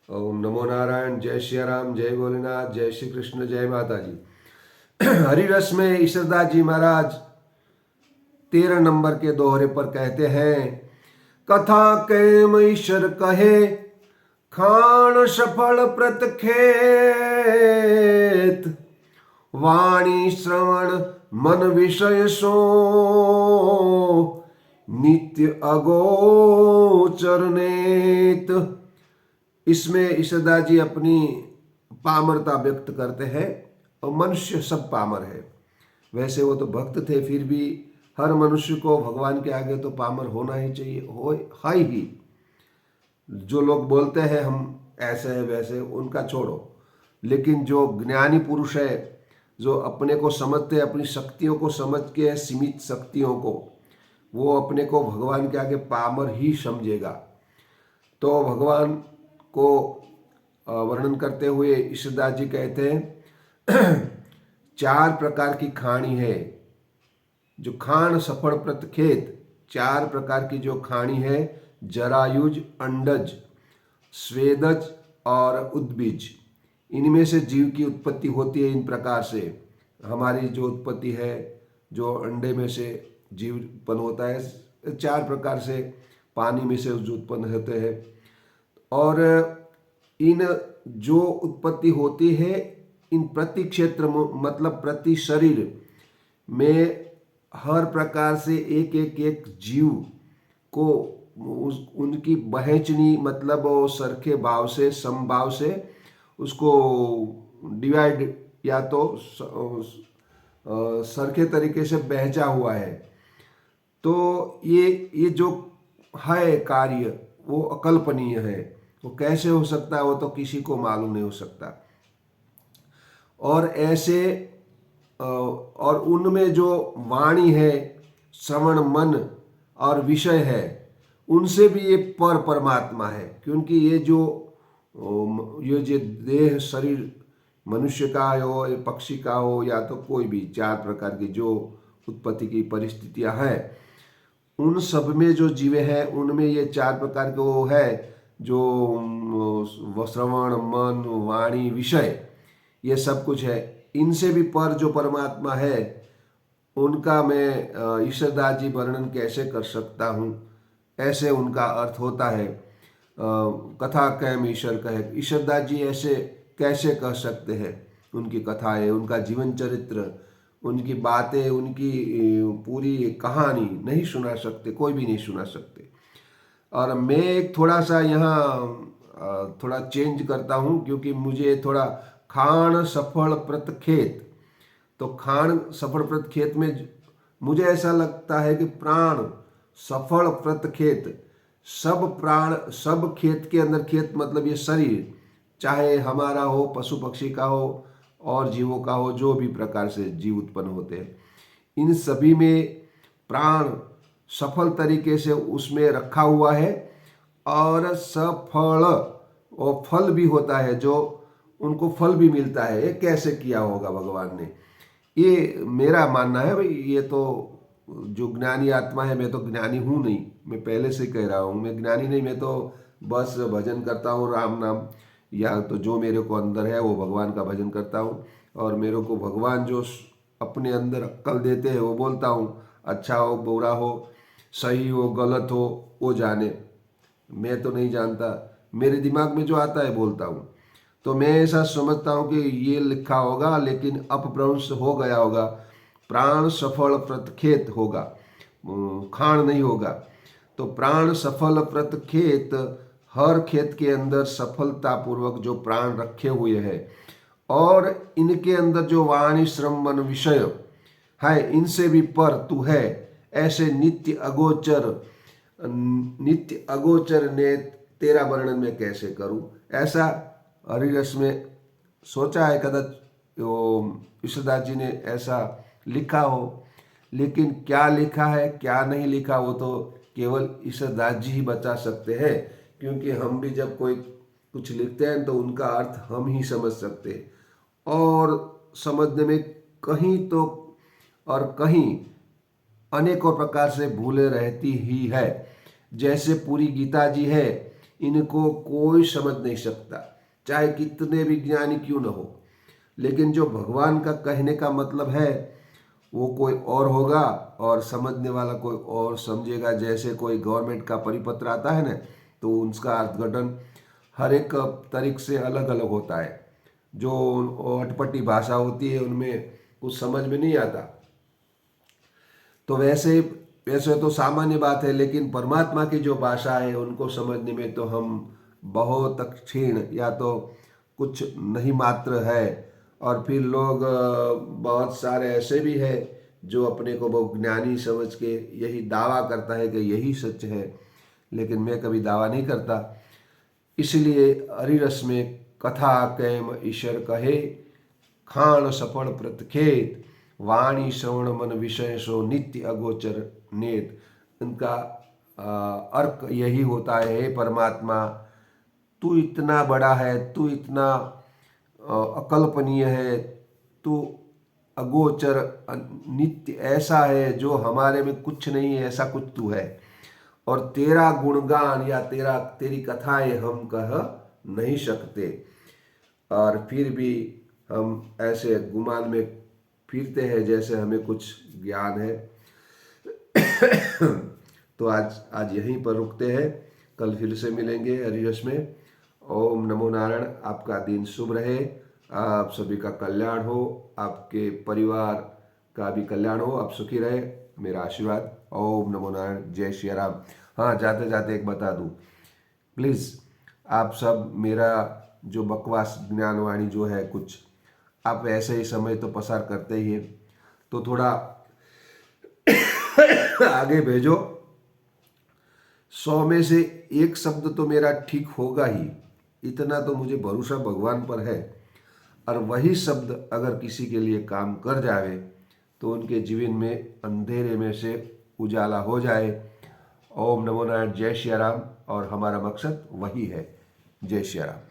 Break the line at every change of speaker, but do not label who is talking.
ओम नमो नारायण। जय श्री राम, जय भोलेनाथ, जय श्री कृष्ण, जय माता जी। हरिरस में ईश्वरदास जी महाराज 13 नंबर के दोहरे पर कहते हैं, कथा कैम ईश्वर कहे खान सफल प्रत खेत, वाणी श्रवण मन विषय सो नित्य अगोचर नेत। इसमें ईश्वरदास जी अपनी पामरता व्यक्त करते हैं और मनुष्य सब पामर है। वैसे वो तो भक्त थे, फिर भी हर मनुष्य को भगवान के आगे तो पामर होना ही चाहिए, हो है ही। जो लोग बोलते हैं हम ऐसे हैं वैसे, उनका छोड़ो, लेकिन जो ज्ञानी पुरुष है, जो अपने को समझते हैं, अपनी शक्तियों को समझ के, सीमित शक्तियों को, वो अपने को भगवान के आगे पामर ही समझेगा। तो भगवान को वर्णन करते हुए ईश्वरदास जी कहते हैं, 4 प्रकार की खाणी है। जो खान सफल प्रत खेत, 4 प्रकार की जो खाणी है, जरायुज, अंडज, स्वेदज और उद्बीज। इनमें से जीव की उत्पत्ति होती है। इन प्रकार से हमारी जो उत्पत्ति है, जो अंडे में से जीव उत्पन्न होता है, 4 प्रकार से पानी में से जो उत्पन्न होते हैं। और इन जो उत्पत्ति होती है, इन प्रति क्षेत्र मतलब प्रति शरीर में हर प्रकार से एक एक एक जीव को उनकी बहेचनी मतलब वो सरखे भाव से, समभाव से उसको डिवाइड या तो सरखे तरीके से बहचा हुआ है। तो ये जो है कार्य, वो अकल्पनीय है। वो कैसे हो सकता है, वो तो किसी को मालूम नहीं हो सकता। और ऐसे और उनमें जो वाणी है, श्रवण, मन और विषय है, उनसे भी ये परमात्मा है। क्योंकि ये जो देह शरीर मनुष्य का हो, या पक्षी का हो, या तो कोई भी 4 प्रकार की जो उत्पत्ति की परिस्थितियां हैं, उन सब में जो जीवे हैं, उनमें ये 4 प्रकार के वो है, जो श्रवण, मन, वाणी, विषय, ये सब कुछ है। इनसे भी पर जो परमात्मा है, उनका मैं ईश्वरदास जी वर्णन कैसे कर सकता हूँ, ऐसे उनका अर्थ होता है। कथा कैम ईश्वर कहे, ईश्वरदास जी ऐसे कैसे कह सकते हैं। उनकी कथाएं, उनका जीवन चरित्र, उनकी बातें, उनकी पूरी कहानी नहीं सुना सकते, कोई भी नहीं सुना सकते। और मैं एक थोड़ा सा यहाँ थोड़ा चेंज करता हूँ, क्योंकि मुझे थोड़ा खान सफल प्रत खेत, तो खान सफल प्रत खेत में मुझे ऐसा लगता है कि प्राण सफल प्रत खेत, सब प्राण, सब खेत के अंदर, खेत मतलब ये शरीर, चाहे हमारा हो, पशु पक्षी का हो और जीवों का हो, जो भी प्रकार से जीव उत्पन्न होते हैं, इन सभी में प्राण सफल तरीके से उसमें रखा हुआ है। और सफल, और फल भी होता है, जो उनको फल भी मिलता है। ये कैसे किया होगा भगवान ने, ये मेरा मानना है। भाई ये तो जो ज्ञानी आत्मा है, मैं तो ज्ञानी हूँ नहीं, मैं पहले से कह रहा हूँ, मैं ज्ञानी नहीं, मैं तो बस भजन करता हूँ, राम नाम, या तो जो मेरे को अंदर है वो भगवान का भजन करता हूँ। और मेरे को भगवान जो अपने अंदर अक्ल देते हैं वो बोलता हूँ। अच्छा हो, बुरा हो, सही हो, गलत हो, वो जाने, मैं तो नहीं जानता, मेरे दिमाग में जो आता है बोलता हूँ। तो मैं ऐसा समझता हूँ कि ये लिखा होगा, लेकिन अपभ्रंश हो गया होगा। प्राण सफल प्रत खेत होगा, खान नहीं होगा। तो प्राण सफल प्रत खेत, हर खेत के अंदर सफलता पूर्वक जो प्राण रखे हुए हैं, और इनके अंदर जो वाणी, श्रम, मन, विषय है, इनसे भी पर तू है। ऐसे नित्य अगोचर ने तेरा वर्णन में कैसे करूं, ऐसा हरिरस में सोचा है। कदाच ईश्वरदास जी ने ऐसा लिखा हो, लेकिन क्या लिखा है क्या नहीं लिखा, वो तो केवल ईश्वरदास जी ही बता सकते हैं। क्योंकि हम भी जब कोई कुछ लिखते हैं तो उनका अर्थ हम ही समझ सकते हैं, और समझने में कहीं तो और कहीं अनेकों प्रकार से भूलें रहती ही है। जैसे पूरी गीता जी है, इनको कोई समझ नहीं सकता, चाहे कितने भी ज्ञानी क्यों न हो। लेकिन जो भगवान का कहने का मतलब है वो कोई और होगा और समझने वाला कोई और समझेगा। जैसे कोई गवर्नमेंट का परिपत्र आता है ना, तो उसका अर्थघटन हर एक तरीके से अलग अलग होता है। जो अटपटी भाषा होती है उनमें कुछ समझ में नहीं आता। तो वैसे वैसे तो सामान्य बात है, लेकिन परमात्मा की जो भाषा है उनको समझने में तो हम बहुत क्षीण या तो कुछ नहीं मात्र है। और फिर लोग बहुत सारे ऐसे भी है जो अपने को बहुत ज्ञानी समझ के यही दावा करता है कि यही सच है, लेकिन मैं कभी दावा नहीं करता। इसलिए हरिरस में कथा कैम ईश्वर कहे, खान सफल प्रतखेत, वाणी श्रवण मन विषय सो नित्य अगोचर नेत। उनका अर्थ यही होता है, हे परमात्मा तू इतना बड़ा है, तू इतना अकल्पनीय है, तू अगोचर नित्य ऐसा है जो हमारे में कुछ नहीं है, ऐसा कुछ तू है। और तेरा गुणगान या तेरी कथाएं हम कह नहीं सकते। और फिर भी हम ऐसे गुमान में फिरते हैं जैसे हमें कुछ ज्ञान है। तो आज यहीं पर रुकते हैं, कल फिर से मिलेंगे हरिरस में। ओम नमो नारायण। आपका दिन शुभ रहे, आप सभी का कल्याण हो, आपके परिवार का भी कल्याण हो, आप सुखी रहे, मेरा आशीर्वाद। ओम नमो नारायण। जय श्री राम। हाँ, जाते जाते एक बता दूँ, प्लीज़ आप सब मेरा जो बकवास ज्ञानवाणी जो है कुछ आप ऐसे ही समय तो पसार करते ही है, तो थोड़ा आगे भेजो। 100 में से एक शब्द तो मेरा ठीक होगा ही, इतना तो मुझे भरोसा भगवान पर है। और वही शब्द अगर किसी के लिए काम कर जाए तो उनके जीवन में अंधेरे में से उजाला हो जाए। ओम नमो नारायण। जय श्री राम। और हमारा मकसद वही है। जय श्री राम।